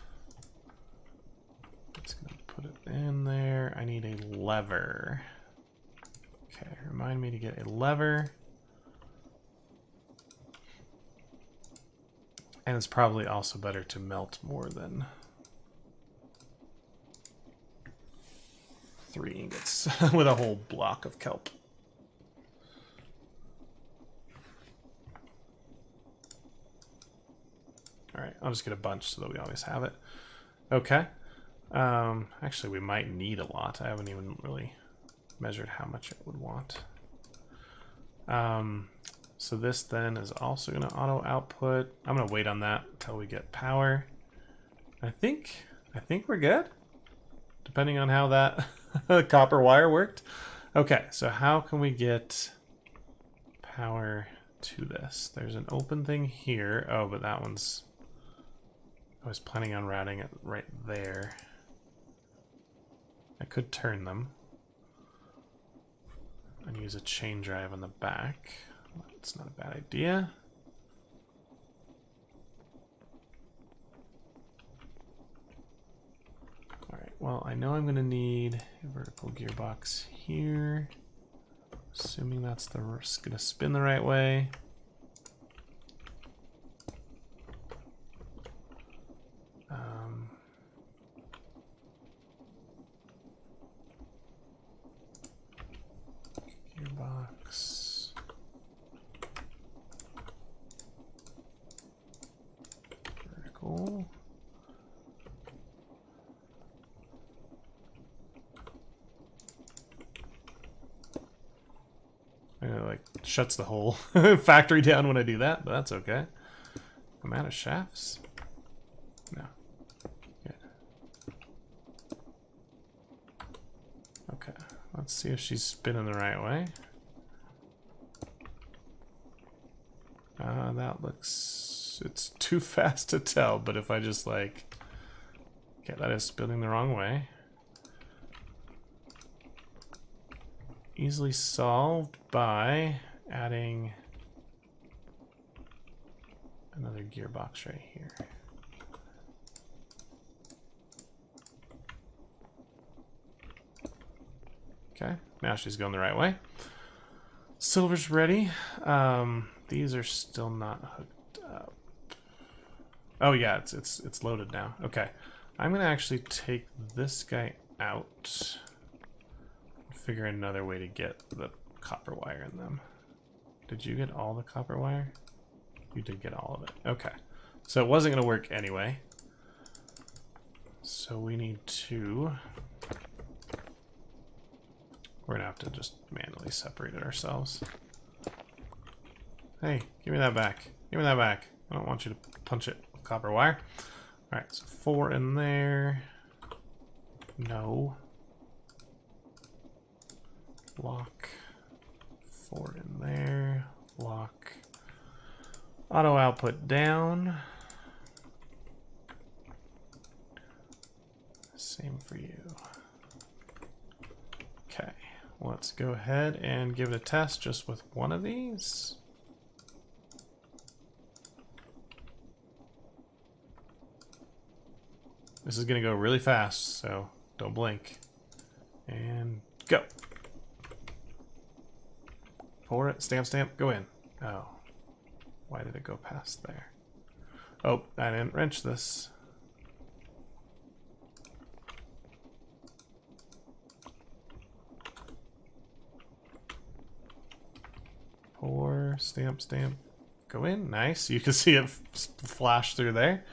It's going to put it in there. I need a lever. Okay, remind me to get a lever. And it's probably also better to melt more than 3 ingots with a whole block of kelp. All right, I'll just get a bunch so that we always have it. Okay. Actually, we might need a lot. I haven't even really measured how much it would want. So this then is also going to auto output. I'm going to wait on that until we get power. I think we're good, depending on how that copper wire worked. Okay, so how can we get power to this? There's an open thing here. Oh, but that one's... I was planning on routing it right there. I could turn them and use a chain drive on the back. That's not a bad idea. All right, well, I know I'm going to need a vertical gearbox here. Assuming that's going to spin the right way. Gearbox. Vertical. It like shuts the whole factory down when I do that, but that's okay. I'm out of shafts. No. Good. Okay. Let's see if she's spinning the right way. That looks... It's too fast to tell, but if I just like... Okay, that is spinning the wrong way. Easily solved by adding another gearbox right here. Okay, now she's going the right way. Silver's ready. These are still not hooked up. Oh yeah, it's loaded now. Okay, I'm gonna actually take this guy out. Figure another way to get the copper wire in them. Did you get all the copper wire? You did get all of it. Okay, so it wasn't gonna work anyway. So we need to... We're gonna have to just manually separate it ourselves. Hey, give me that back. Give me that back. I don't want you to punch it with copper wire. All right, so 4 in there. No. Lock. 4 in there. Lock. Auto output down. Same for you. Okay, let's go ahead and give it a test just with one of these. This is going to go really fast, so don't blink. And go. Pour it, stamp, stamp, go in. Oh, why did it go past there? Oh, I didn't wrench this. Pour, stamp, stamp, go in. Nice. You can see it flash through there.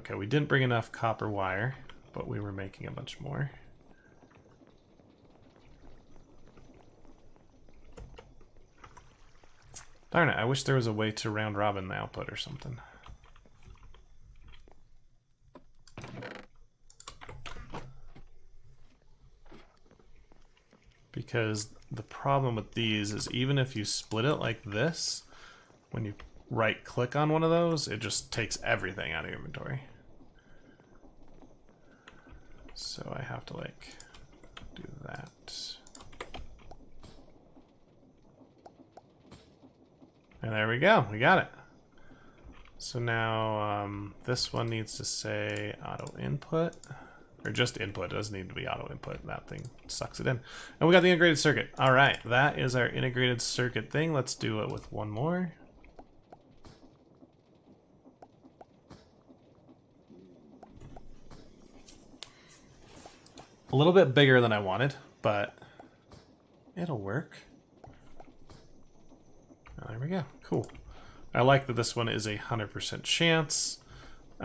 Okay, we didn't bring enough copper wire, but we were making a bunch more. Darn it, I wish there was a way to round robin the output or something. Because the problem with these is even if you split it like this, when you right click on one of those, it just takes everything out of your inventory. So I have to like do that. And there we go, we got it. So now this one needs to say auto input, or just input. It doesn't need to be auto input. That thing sucks it in. And we got the integrated circuit. All right, that is our integrated circuit thing. Let's do it with one more. A little bit bigger than I wanted, but it'll work. Oh, there we go. Cool. I like that this one is 100% chance. We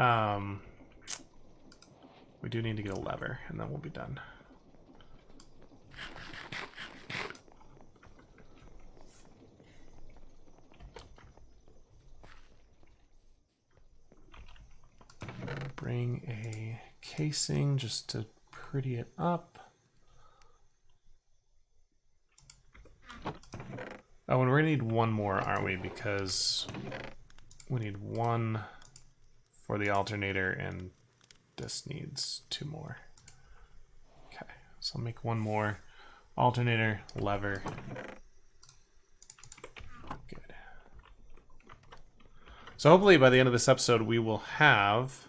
do need to get a lever, and then we'll be done. Bring a casing just to pretty it up. Oh, and we're gonna need one more, aren't we? Because we need one for the alternator, and this needs two more. Okay, so I'll make one more. Alternator, lever. Good. So hopefully by the end of this episode, we will have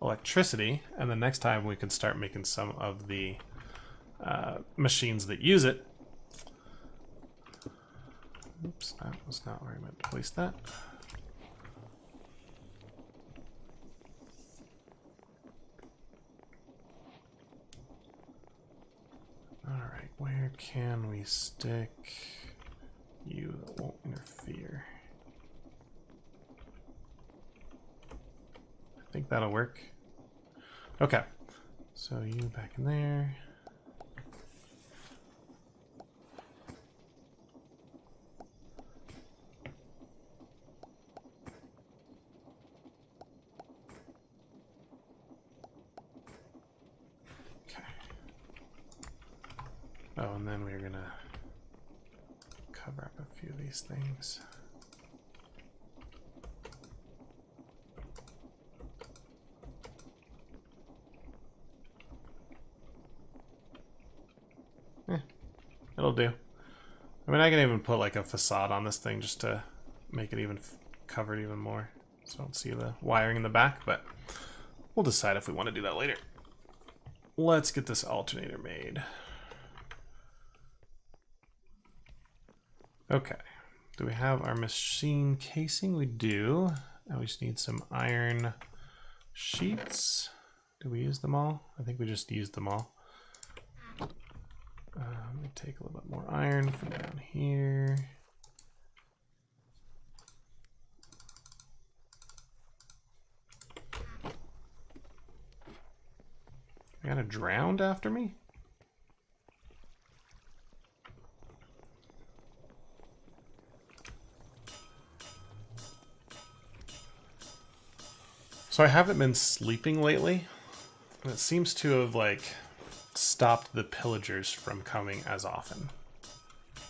electricity, and then next time we can start making some of the machines that use it. Oops, that was not where I meant to place that. Alright, where can we stick you that won't interfere? I think that'll work. Okay, so you back in there. Oh, and then we're gonna cover up a few of these things. It'll do. I mean, I can even put like a facade on this thing just to make it even covered even more, so I don't see the wiring in the back, but we'll decide if we want to do that later. Let's get this alternator made. Okay, do we have our machine casing? We do. Now we just need some iron sheets. Do we use them all? I think we just used them all. Let me take a little bit more iron from down here. I got a drowned after me? So I haven't been sleeping lately, and it seems to have like stopped the pillagers from coming as often.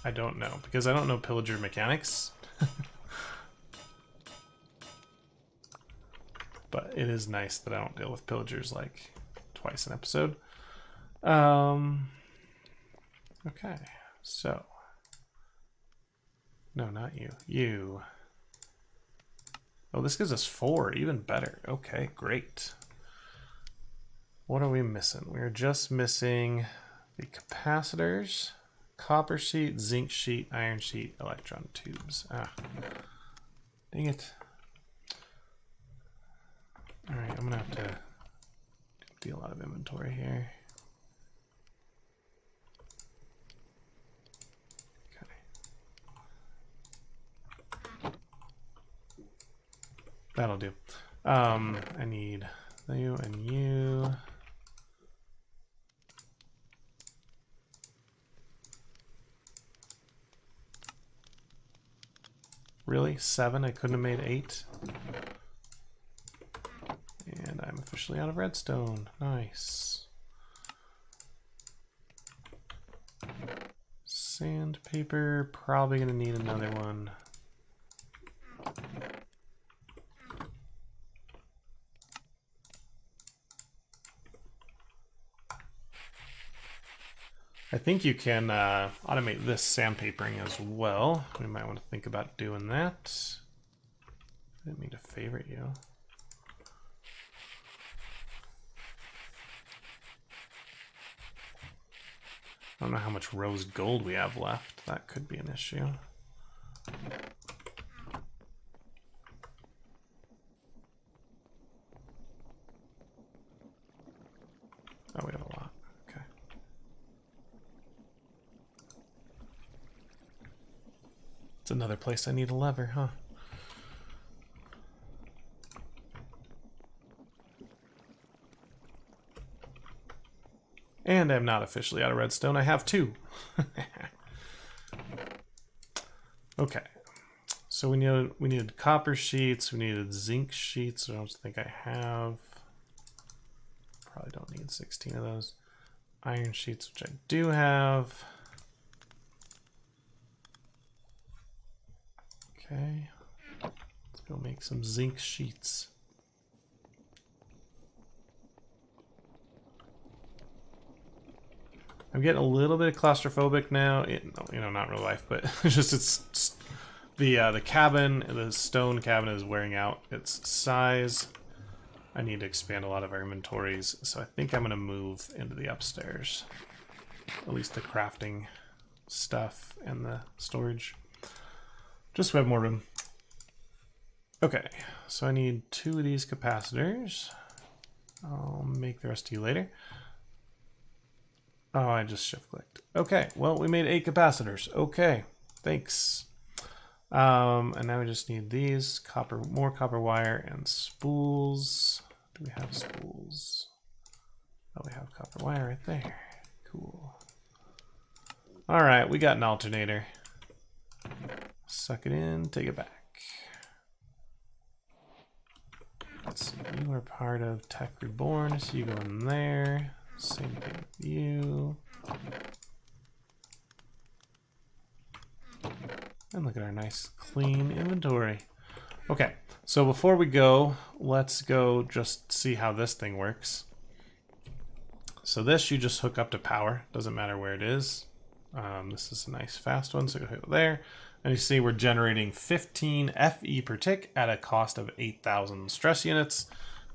I don't know, because I don't know pillager mechanics. But it is nice that I don't deal with pillagers like twice an episode. Okay, so. No, not you. You. Oh, this gives us 4, even better. Okay, great. What are we missing? We're just missing the capacitors, copper sheet, zinc sheet, iron sheet, electron tubes. Ah, dang it. All right, I'm gonna have to empty a lot of inventory here. Okay. That'll do. I need You and you. Really? 7? I couldn't have made 8? And I'm officially out of redstone. Nice. Sandpaper, probably gonna need another one. I think you can automate this sandpapering as well. We might want to think about doing that. I didn't mean to favorite you. I don't know how much rose gold we have left. That could be an issue. Oh, we have a lot. Okay. It's another place I need a lever, huh? And I'm not officially out of redstone. I have 2. Okay. So we needed copper sheets. We needed zinc sheets. I don't think I have. Probably don't need 16 of those. Iron sheets, which I do have. Okay. Let's go make some zinc sheets. I'm getting a little bit claustrophobic now. You know, not real life, but it's the cabin, the stone cabin is wearing out its size. I need to expand a lot of our inventories, so I think I'm going to move into the upstairs. At least the crafting stuff and the storage. Just so we have more room. Okay, so I need 2 of these capacitors. I'll make the rest of you later. Oh, I just shift clicked. Okay, well, we made 8 capacitors. Okay, thanks. And now we just need these more copper wire and spools. Do we have spools? Oh, we have copper wire right there. Cool. All right, we got an alternator. Suck it in, take it back. Let's see, you are part of Tech Reborn, so you go in there. Same thing with you. And look at our nice clean inventory. Okay, so before we go, let's go just see how this thing works. So this you just hook up to power, doesn't matter where it is. This is a nice fast one, so you hook it there. And you see we're generating 15 FE per tick at a cost of 8,000 stress units.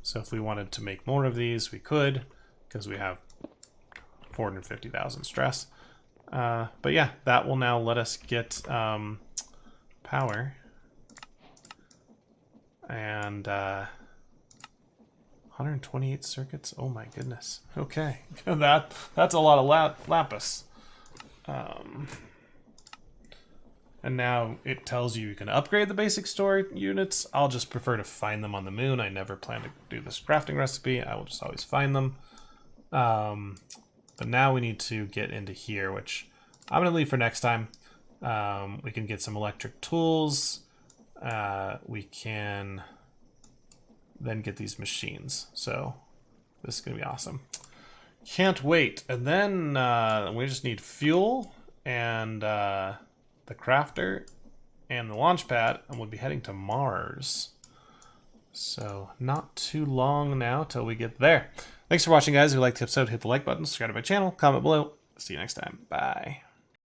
So if we wanted to make more of these, we could, because we have 450,000 stress. But yeah, that will now let us get power. And 128 circuits. Oh my goodness. Okay, that's a lot of lapis. And now it tells you can upgrade the basic storage units. I'll just prefer to find them on the moon. I never plan to do this crafting recipe. I will just always find them. But now we need to get into here, which I'm going to leave for next time. We can get some electric tools. We can then get these machines. So this is going to be awesome. Can't wait. And then we just need fuel and the crafter and the launch pad, and we'll be heading to Mars. So not too long now till we get there. Thanks for watching, guys. If you liked the episode, hit the like button, subscribe to my channel, comment below. See you next time. Bye.